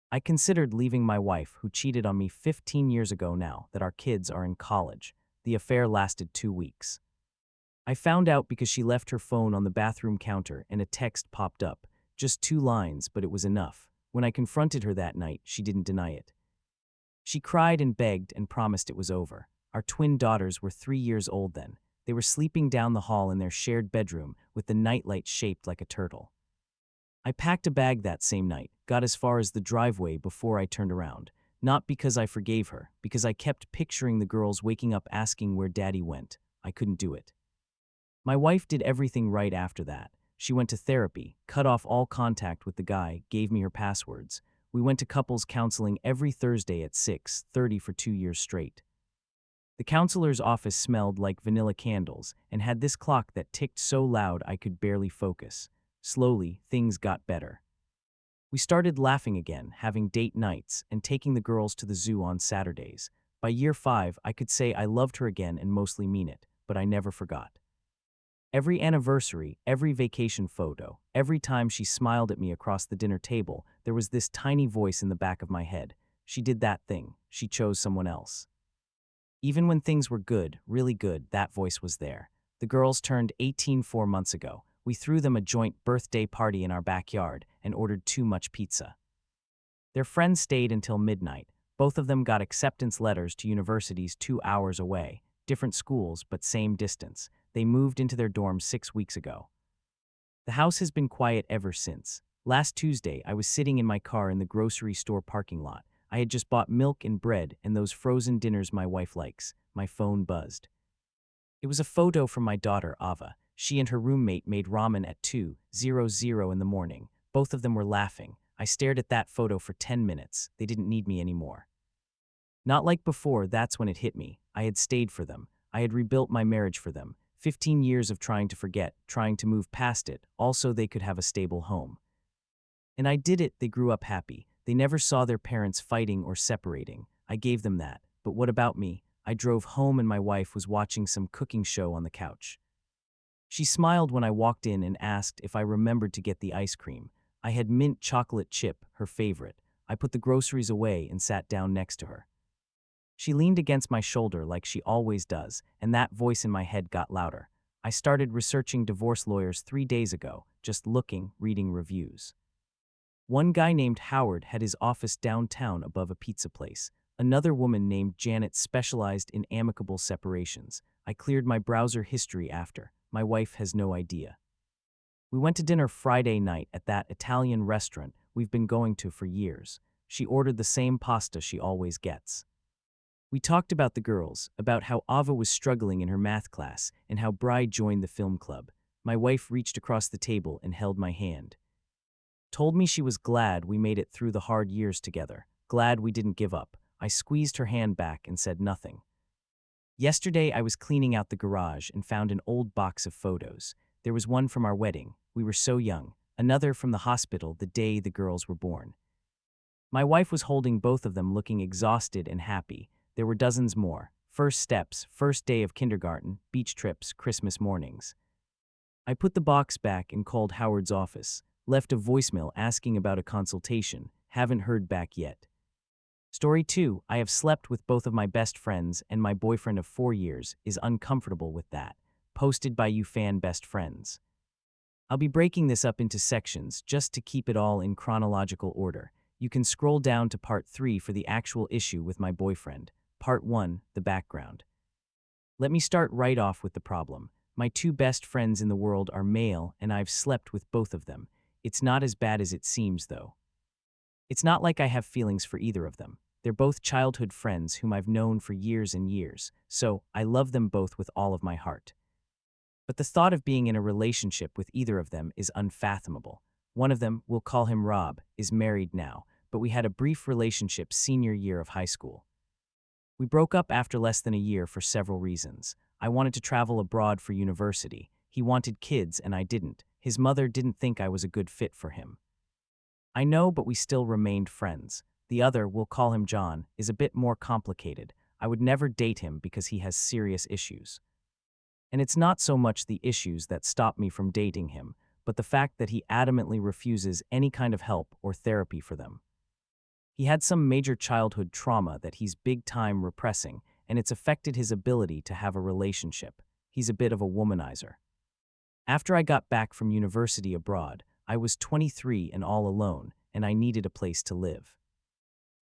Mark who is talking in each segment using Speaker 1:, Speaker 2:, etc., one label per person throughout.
Speaker 1: I considered leaving my wife, who cheated on me 15 years ago now that our kids are in college. The affair lasted 2 weeks. I found out because she left her phone on the bathroom counter and a text popped up. Just 2 lines, but it was enough. When I confronted her that night, she didn't deny it. She cried and begged and promised it was over. Our twin daughters were 3 years old then. They were sleeping down the hall in their shared bedroom with the nightlight shaped like a turtle. I packed a bag that same night, got as far as the driveway before I turned around. Not because I forgave her, because I kept picturing the girls waking up asking where Daddy went. I couldn't do it. My wife did everything right after that. She went to therapy, cut off all contact with the guy, gave me her passwords. We went to couples counseling every Thursday at 6:30 for 2 years straight. The counselor's office smelled like vanilla candles and had this clock that ticked so loud I could barely focus. Slowly, things got better. We started laughing again, having date nights, and taking the girls to the zoo on Saturdays. By year 5, I could say I loved her again and mostly mean it, but I never forgot. Every anniversary, every vacation photo, every time she smiled at me across the dinner table, there was this tiny voice in the back of my head. She did that thing. She chose someone else. Even when things were good, really good, that voice was there. The girls turned 18 4 months ago. We threw them a joint birthday party in our backyard and ordered too much pizza. Their friends stayed until midnight. Both of them got acceptance letters to universities 2 hours away, different schools but same distance. They moved into their dorms 6 weeks ago. The house has been quiet ever since. Last Tuesday, I was sitting in my car in the grocery store parking lot. I had just bought milk and bread and those frozen dinners my wife likes. My phone buzzed. It was a photo from my daughter, Ava. She and her roommate made ramen at 2:00 in the morning. Both of them were laughing. I stared at that photo for 10 minutes. They didn't need me anymore. Not like before, that's when it hit me. I had stayed for them. I had rebuilt my marriage for them. 15 years of trying to forget, trying to move past it, also they could have a stable home. And I did it. They grew up happy. They never saw their parents fighting or separating. I gave them that. But what about me? I drove home and my wife was watching some cooking show on the couch. She smiled when I walked in and asked if I remembered to get the ice cream. I had mint chocolate chip, her favorite. I put the groceries away and sat down next to her. She leaned against my shoulder like she always does, and that voice in my head got louder. I started researching divorce lawyers 3 days ago, just looking, reading reviews. One guy named Howard had his office downtown above a pizza place. Another woman named Janet specialized in amicable separations. I cleared my browser history after. My wife has no idea. We went to dinner Friday night at that Italian restaurant we've been going to for years. She ordered the same pasta she always gets. We talked about the girls, about how Ava was struggling in her math class, and how Bride joined the film club. My wife reached across the table and held my hand. Told me she was glad we made it through the hard years together, glad we didn't give up. I squeezed her hand back and said nothing. Yesterday I was cleaning out the garage and found an old box of photos. There was one from our wedding. We were so young. Another from the hospital the day the girls were born. My wife was holding both of them, looking exhausted and happy. There were dozens more. First steps, first day of kindergarten, beach trips, Christmas mornings. I put the box back and called Howard's office. Left a voicemail asking about a consultation. Haven't heard back yet. Story 2. I have slept with both of my best friends and my boyfriend of 4 years is uncomfortable with that. Posted by you fan best friends. I'll be breaking this up into sections just to keep it all in chronological order. You can scroll down to part 3 for the actual issue with my boyfriend. Part 1, the background. Let me start right off with the problem. My two best friends in the world are male and I've slept with both of them. It's not as bad as it seems, though. It's not like I have feelings for either of them. They're both childhood friends whom I've known for years and years, so I love them both with all of my heart. But the thought of being in a relationship with either of them is unfathomable. One of them, we'll call him Rob, is married now, but we had a brief relationship senior year of high school. We broke up after less than a year for several reasons. I wanted to travel abroad for university. He wanted kids and I didn't. His mother didn't think I was a good fit for him. I know, but we still remained friends. The other, we'll call him John, is a bit more complicated. I would never date him because he has serious issues. And it's not so much the issues that stop me from dating him, but the fact that he adamantly refuses any kind of help or therapy for them. He had some major childhood trauma that he's big time repressing, and it's affected his ability to have a relationship. He's a bit of a womanizer. After I got back from university abroad, I was 23 and all alone, and I needed a place to live.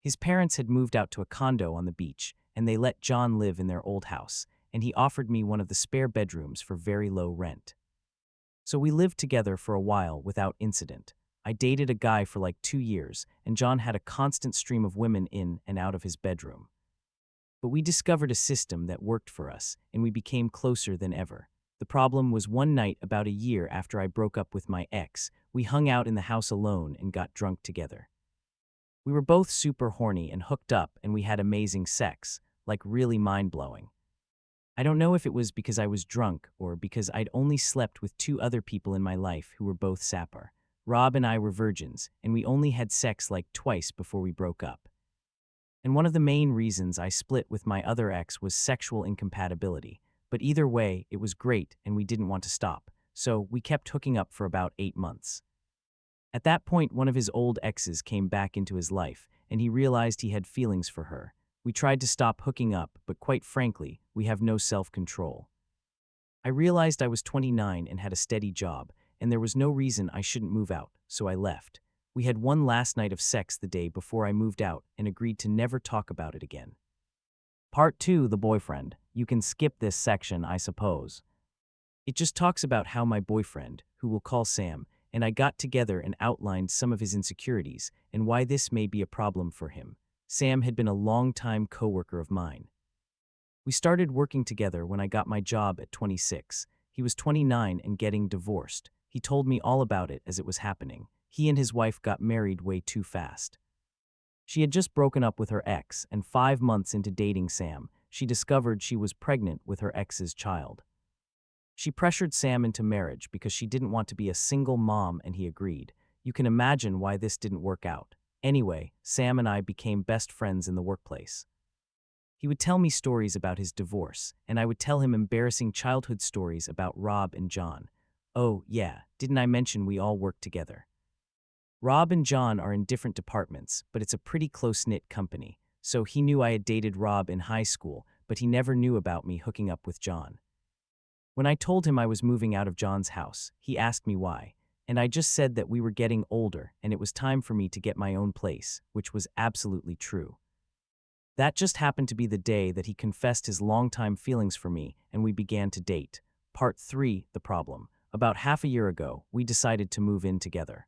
Speaker 1: His parents had moved out to a condo on the beach, and they let John live in their old house, and he offered me one of the spare bedrooms for very low rent. So we lived together for a while without incident. I dated a guy for like 2 years, and John had a constant stream of women in and out of his bedroom. But we discovered a system that worked for us, and we became closer than ever. The problem was one night about a year after I broke up with my ex, we hung out in the house alone and got drunk together. We were both super horny and hooked up, and we had amazing sex, like really mind-blowing. I don't know if it was because I was drunk or because I'd only slept with 2 other people in my life who were both sapper. Rob and I were virgins, and we only had sex like twice before we broke up. And one of the main reasons I split with my other ex was sexual incompatibility. But either way, it was great and we didn't want to stop, so we kept hooking up for about 8 months. At that point, one of his old exes came back into his life, and he realized he had feelings for her. We tried to stop hooking up, but quite frankly, we have no self-control. I realized I was 29 and had a steady job, and there was no reason I shouldn't move out, so I left. We had one last night of sex the day before I moved out and agreed to never talk about it again. Part 2, the boyfriend. You can skip this section, I suppose. It just talks about how my boyfriend, who we'll call Sam, and I got together and outlined some of his insecurities and why this may be a problem for him. Sam had been a long-time coworker of mine. We started working together when I got my job at 26. He was 29 and getting divorced. He told me all about it as it was happening. He and his wife got married way too fast. She had just broken up with her ex, and 5 months into dating Sam, she discovered she was pregnant with her ex's child. She pressured Sam into marriage because she didn't want to be a single mom, and he agreed. You can imagine why this didn't work out. Anyway, Sam and I became best friends in the workplace. He would tell me stories about his divorce, and I would tell him embarrassing childhood stories about Rob and John. Oh, yeah, didn't I mention we all worked together? Rob and John are in different departments, but it's a pretty close-knit company, so he knew I had dated Rob in high school, but he never knew about me hooking up with John. When I told him I was moving out of John's house, he asked me why, and I just said that we were getting older and it was time for me to get my own place, which was absolutely true. That just happened to be the day that he confessed his longtime feelings for me and we began to date. Part 3, the problem. About half a year ago, we decided to move in together.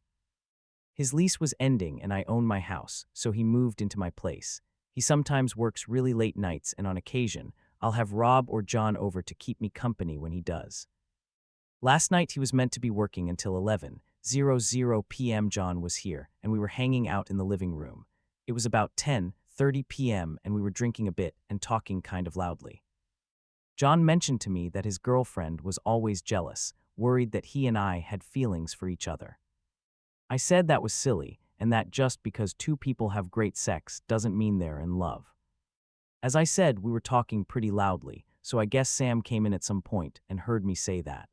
Speaker 1: His lease was ending and I own my house, so he moved into my place. He sometimes works really late nights, and on occasion, I'll have Rob or John over to keep me company when he does. Last night he was meant to be working until 11:00 p.m. John was here, and we were hanging out in the living room. It was about 10:30 p.m. and we were drinking a bit and talking kind of loudly. John mentioned to me that his girlfriend was always jealous, worried that he and I had feelings for each other. I said that was silly, and that just because 2 people have great sex doesn't mean they're in love. As I said, we were talking pretty loudly, so I guess Sam came in at some point and heard me say that.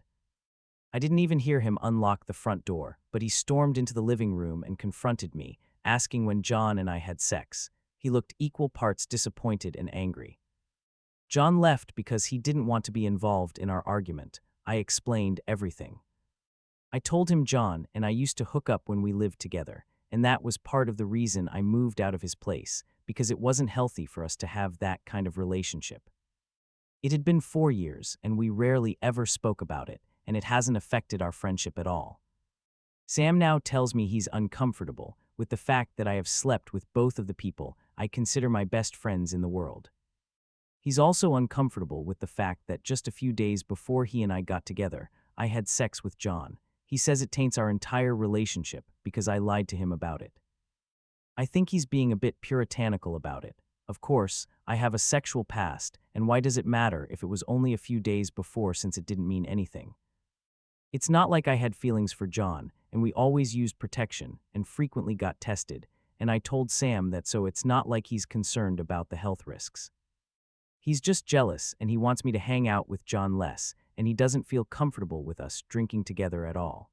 Speaker 1: I didn't even hear him unlock the front door, but he stormed into the living room and confronted me, asking when John and I had sex. He looked equal parts disappointed and angry. John left because he didn't want to be involved in our argument. I explained everything. I told him John and I used to hook up when we lived together, and that was part of the reason I moved out of his place, because it wasn't healthy for us to have that kind of relationship. It had been 4 years, and we rarely ever spoke about it, and it hasn't affected our friendship at all. Sam now tells me he's uncomfortable with the fact that I have slept with both of the people I consider my best friends in the world. He's also uncomfortable with the fact that just a few days before he and I got together, I had sex with John. He says it taints our entire relationship because I lied to him about it. I think he's being a bit puritanical about it. Of course, I have a sexual past, and why does it matter if it was only a few days before, since it didn't mean anything? It's not like I had feelings for John, and we always used protection and frequently got tested, and I told Sam that, so it's not like he's concerned about the health risks. He's just jealous and he wants me to hang out with John less, and he doesn't feel comfortable with us drinking together at all.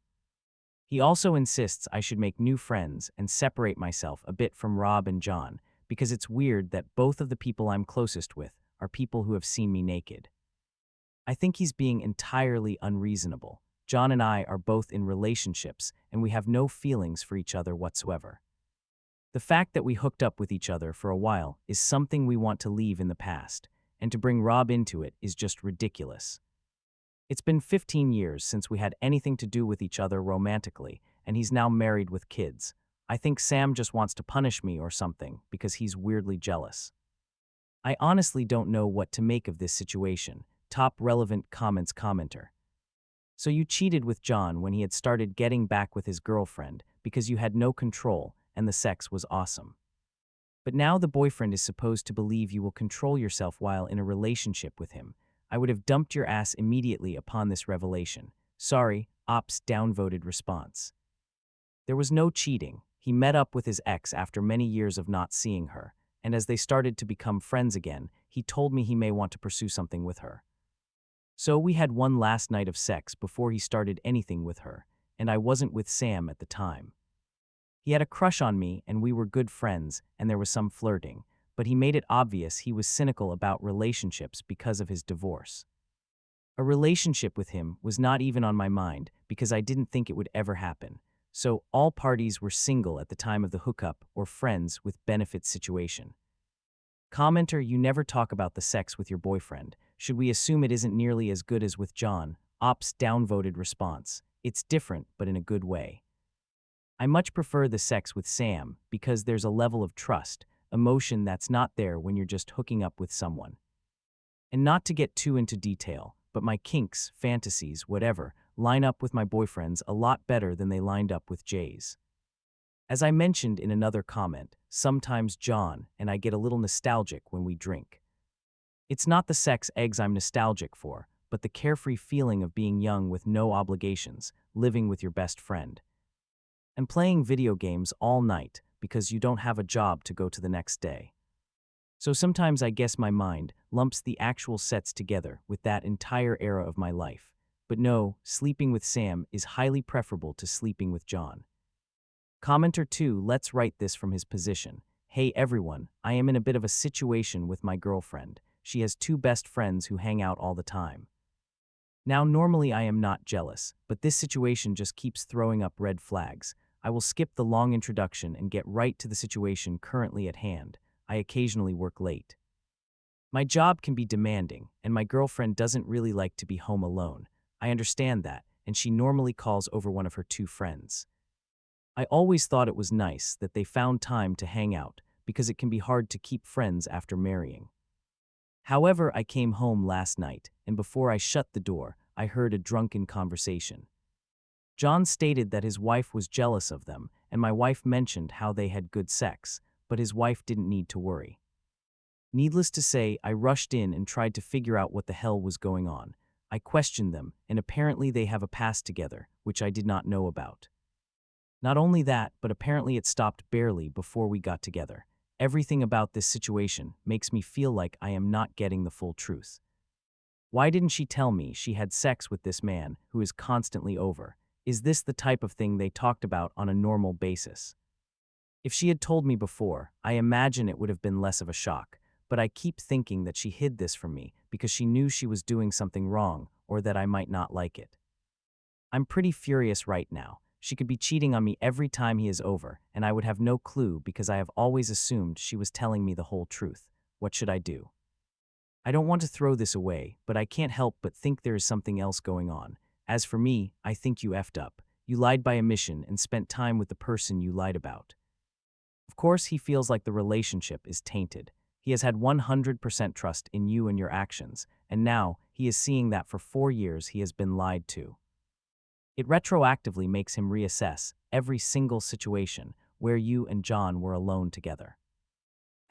Speaker 1: He also insists I should make new friends and separate myself a bit from Rob and John because it's weird that both of the people I'm closest with are people who have seen me naked. I think he's being entirely unreasonable. John and I are both in relationships and we have no feelings for each other whatsoever. The fact that we hooked up with each other for a while is something we want to leave in the past, and to bring Rob into it is just ridiculous. It's been 15 years since we had anything to do with each other romantically, and he's now married with kids. I think Sam just wants to punish me or something because he's weirdly jealous. I honestly don't know what to make of this situation. Top relevant comments commenter. So you cheated with John when he had started getting back with his girlfriend because you had no control and the sex was awesome. But now the boyfriend is supposed to believe you will control yourself while in a relationship with him. I would have dumped your ass immediately upon this revelation. Sorry, ops downvoted response. There was no cheating. He met up with his ex after many years of not seeing her, and as they started to become friends again, he told me he may want to pursue something with her. So we had one last night of sex before he started anything with her, and I wasn't with Sam at the time. He had a crush on me and we were good friends and there was some flirting, but he made it obvious he was cynical about relationships because of his divorce. A relationship with him was not even on my mind because I didn't think it would ever happen, so all parties were single at the time of the hookup or friends with benefits situation. Commenter, you never talk about the sex with your boyfriend. Should we assume it isn't nearly as good as with John? Ops downvoted response. It's different, but in a good way. I much prefer the sex with Sam because there's a level of trust, emotion that's not there when you're just hooking up with someone. And not to get too into detail, but my kinks, fantasies, whatever, line up with my boyfriend's a lot better than they lined up with Jay's. As I mentioned in another comment, sometimes John and I get a little nostalgic when we drink. It's not the sex eggs I'm nostalgic for, but the carefree feeling of being young with no obligations, living with your best friend. And playing video games all night because you don't have a job to go to the next day. So sometimes I guess my mind lumps the actual sets together with that entire era of my life. But no, sleeping with Sam is highly preferable to sleeping with John. Commenter 2, let's write this from his position. Hey everyone, I am in a bit of a situation with my girlfriend. She has two best friends who hang out all the time. Now normally I am not jealous, but this situation just keeps throwing up red flags. I will skip the long introduction and get right to the situation currently at hand. I occasionally work late. My job can be demanding, and my girlfriend doesn't really like to be home alone. I understand that, and she normally calls over one of her two friends. I always thought it was nice that they found time to hang out, because it can be hard to keep friends after marrying. However, I came home last night, and before I shut the door, I heard a drunken conversation. John stated that his wife was jealous of them, and my wife mentioned how they had good sex, but his wife didn't need to worry. Needless to say, I rushed in and tried to figure out what the hell was going on. I questioned them, and apparently they have a past together, which I did not know about. Not only that, but apparently it stopped barely before we got together. Everything about this situation makes me feel like I am not getting the full truth. Why didn't she tell me she had sex with this man who is constantly over? Is this the type of thing they talked about on a normal basis? If she had told me before, I imagine it would have been less of a shock, but I keep thinking that she hid this from me because she knew she was doing something wrong or that I might not like it. I'm pretty furious right now. She could be cheating on me every time he is over, and I would have no clue because I have always assumed she was telling me the whole truth. What should I do? I don't want to throw this away, but I can't help but think there is something else going on. As for me, I think you effed up. You lied by omission and spent time with the person you lied about. Of course, he feels like the relationship is tainted. He has had 100% trust in you and your actions, and now he is seeing that for 4 years he has been lied to. It retroactively makes him reassess every single situation where you and John were alone together.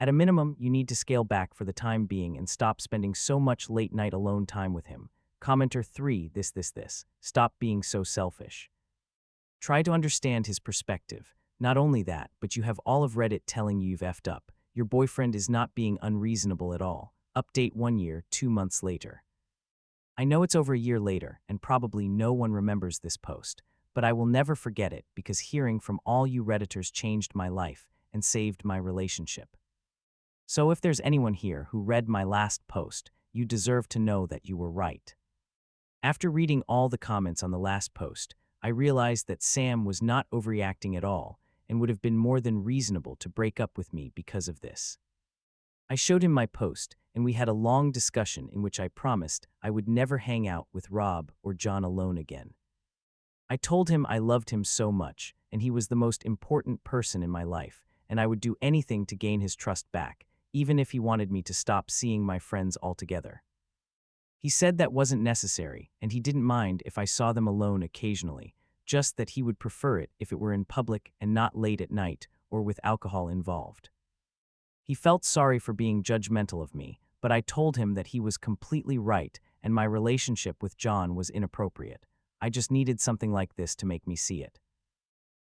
Speaker 1: At a minimum, you need to scale back for the time being and stop spending so much late-night alone time with him. Commenter 3, this. Stop being so selfish. Try to understand his perspective. Not only that, but you have all of Reddit telling you you've effed up. Your boyfriend is not being unreasonable at all. Update 1 year, 2 months later. I know it's over a year later, and probably no one remembers this post, but I will never forget it because hearing from all you Redditors changed my life and saved my relationship. So if there's anyone here who read my last post, you deserve to know that you were right. After reading all the comments on the last post, I realized that Sam was not overreacting at all and would have been more than reasonable to break up with me because of this. I showed him my post, and we had a long discussion in which I promised I would never hang out with Rob or John alone again. I told him I loved him so much, and he was the most important person in my life, and I would do anything to gain his trust back, even if he wanted me to stop seeing my friends altogether. He said that wasn't necessary, and he didn't mind if I saw them alone occasionally, just that he would prefer it if it were in public and not late at night or with alcohol involved. He felt sorry for being judgmental of me, but I told him that he was completely right and my relationship with John was inappropriate. I just needed something like this to make me see it.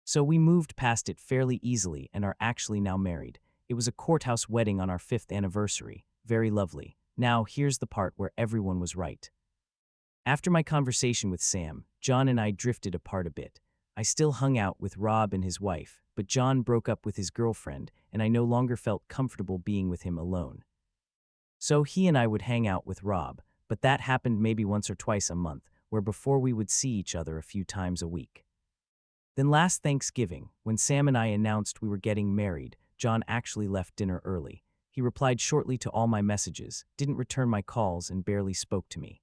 Speaker 1: So we moved past it fairly easily and are actually now married. It was a courthouse wedding on our 5th anniversary. Very lovely. Now here's the part where everyone was right. After my conversation with Sam, John and I drifted apart a bit. I still hung out with Rob and his wife, but John broke up with his girlfriend, and I no longer felt comfortable being with him alone. So he and I would hang out with Rob, but that happened maybe once or twice a month, where before we would see each other a few times a week. Then last Thanksgiving, when Sam and I announced we were getting married, John actually left dinner early. He replied shortly to all my messages, didn't return my calls, and barely spoke to me.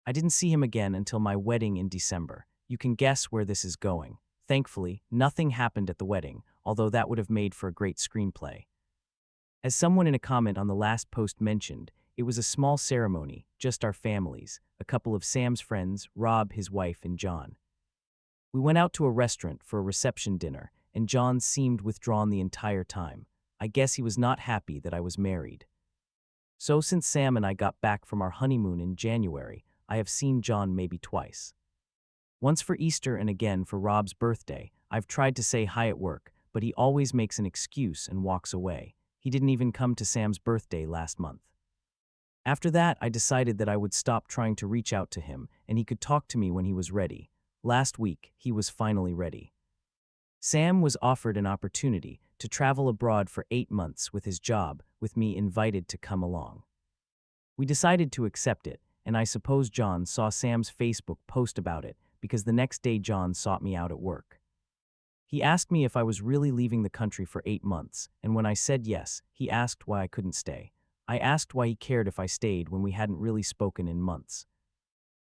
Speaker 1: I didn't see him again until my wedding in December. You can guess where this is going. Thankfully, nothing happened at the wedding, although that would have made for a great screenplay. As someone in a comment on the last post mentioned, it was a small ceremony, just our families, a couple of Sam's friends, Rob, his wife, and John. We went out to a restaurant for a reception dinner, and John seemed withdrawn the entire time. I guess he was not happy that I was married. So since Sam and I got back from our honeymoon in January, I have seen John maybe twice. Once for Easter and again for Rob's birthday. I've tried to say hi at work, but he always makes an excuse and walks away. He didn't even come to Sam's birthday last month. After that, I decided that I would stop trying to reach out to him and he could talk to me when he was ready. Last week, he was finally ready. Sam was offered an opportunity to travel abroad for 8 months with his job, with me invited to come along. We decided to accept it, and I suppose John saw Sam's Facebook post about it because the next day John sought me out at work. He asked me if I was really leaving the country for 8 months, and when I said yes, he asked why I couldn't stay. I asked why he cared if I stayed when we hadn't really spoken in months.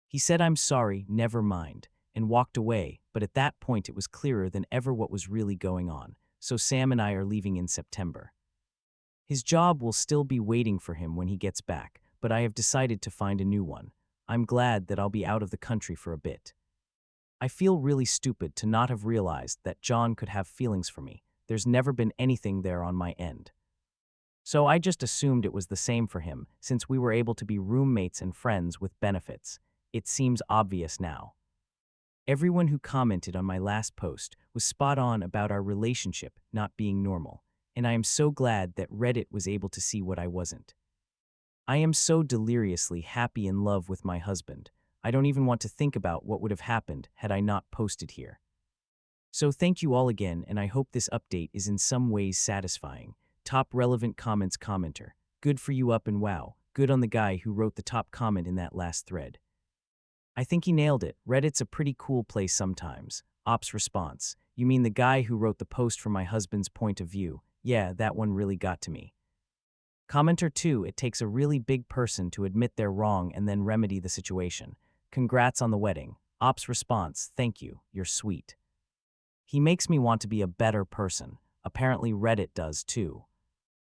Speaker 1: He said I'm sorry, never mind, and walked away, but at that point it was clearer than ever what was really going on, so Sam and I are leaving in September. His job will still be waiting for him when he gets back, but I have decided to find a new one. I'm glad that I'll be out of the country for a bit. I feel really stupid to not have realized that John could have feelings for me. There's never been anything there on my end. So I just assumed it was the same for him, since we were able to be roommates and friends with benefits. It seems obvious now. Everyone who commented on my last post was spot on about our relationship not being normal, and I am so glad that Reddit was able to see what I wasn't. I am so deliriously happy in love with my husband. I don't even want to think about what would have happened had I not posted here. So thank you all again, and I hope this update is in some ways satisfying. Top relevant comments commenter. Good for you up and wow. Good on the guy who wrote the top comment in that last thread. I think he nailed it. Reddit's a pretty cool place sometimes. Ops response. You mean the guy who wrote the post from my husband's point of view? Yeah, that one really got to me. Commenter 2. It takes a really big person to admit they're wrong and then remedy the situation. Congrats on the wedding. Ops response. Thank you. You're sweet. He makes me want to be a better person. Apparently Reddit does too.